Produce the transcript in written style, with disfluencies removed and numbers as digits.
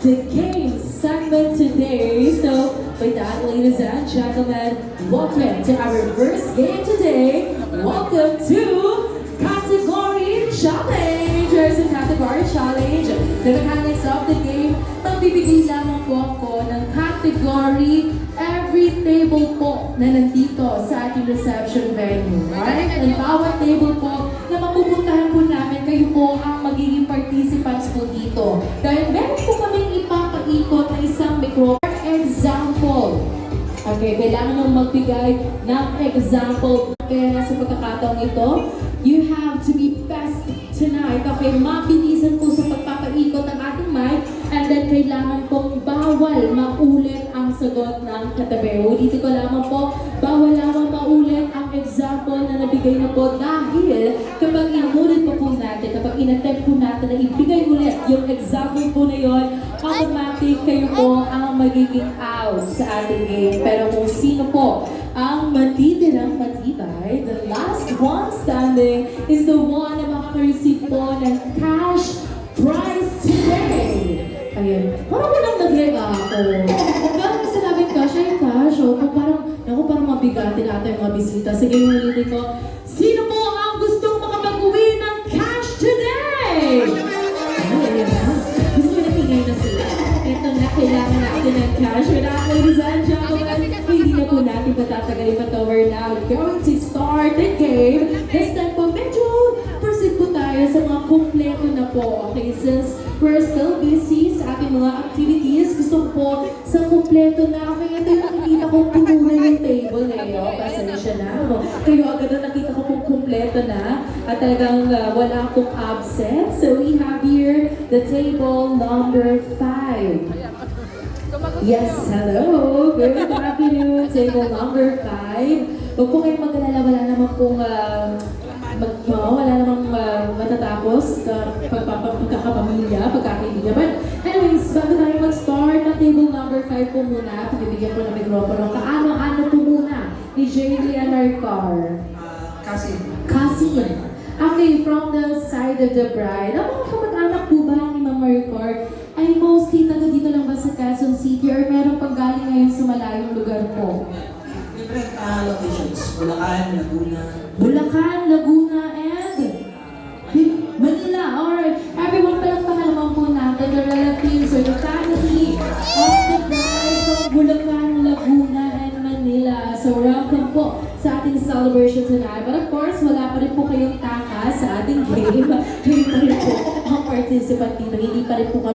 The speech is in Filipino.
the game segment today. So, with that, ladies and gentlemen, welcome to our first game today. Welcome to Category Challenge! There's a Category Challenge. The mechanics of the game, magbibigay lamang po ako ng category every table po na nandito sa ating reception venue. Right? And bawat table po na mapupuntahan po namin, kayo po ang magiging participants po dito. Dahil meron po kaming ipapaikot na isang micro example. Okay, kailangan nyo magbigay ng example. Kaya sa pagkakataong ito, you have to be best tonight. Okay, mabilisan po sa pagpapaikot ng ating mic, and then kailangan pong bawal maulit ang sagot ng katabi. Ulitin ko lamang po, bawal lamang maulit ang example na nabigay na po dahil kapag inulit po natin, kapag inattempt po natin na ibigay ulit yung example po na yon, automatic kayo po ang magiging out sa ating game. Pero kung sino po ang matitirang matibay, the last one standing is the one na makaka-receive po ng cash prize today. Ayun. Parang walang nag-react ako. Parang sinabing cash ay cash. O, parang mabigatin ata yung mga bisita. Sige, ulitin ko. Sino po ang gustong makapag-uwi ng cash today? Ayun na. Gusto ko nakingay na sila. Ito na, kailangan natin ng cash. Without, ladies and gentlemen, hindi na po natin patatagalin pa to. We're now going to start the game. This time po, medyo proceed po tayo sa mga kumpleto na po. Okay, since we're still busy sa ating mga activities, gusto ko po sa kumpleto na. Okay, ito yung nakikita ko puno na yung table ngayon. Pasensya na. Kayo agad na nakita ko pong kumpleto na. At talagang wala akong absent. So we have here the table number 5. Yes, hello. Good afternoon. Table number 5. Huwag po kayong mag-alala, wala naman pong wala namang matatapos pagkakapamilya, pagkakaibigan. But anyways, bago tayo mag-start ng table number 5 po muna, pagibigyan po ng mikropono. Kaano-ano po muna ni Jaylee and Arcar? Cousin. Okay, from the side of the bride. Ang mga kamag-anak po ba ni Ma'am Arcar ay mostly taga dito lang ba sa Quezon City or meron pang galing ngayon sa malayong lugar po? Different locations. Bulacan, Laguna, and Manila. Alright, everyone palakpakan naman po natin the relatives or the family of the bride from Bulacan, Laguna, and Manila. So welcome po sa ating celebration tonight. But of course, wala pa rin po kayong taka sa ating game. Kayo pa rin po ang participant dito. Hindi pa rin po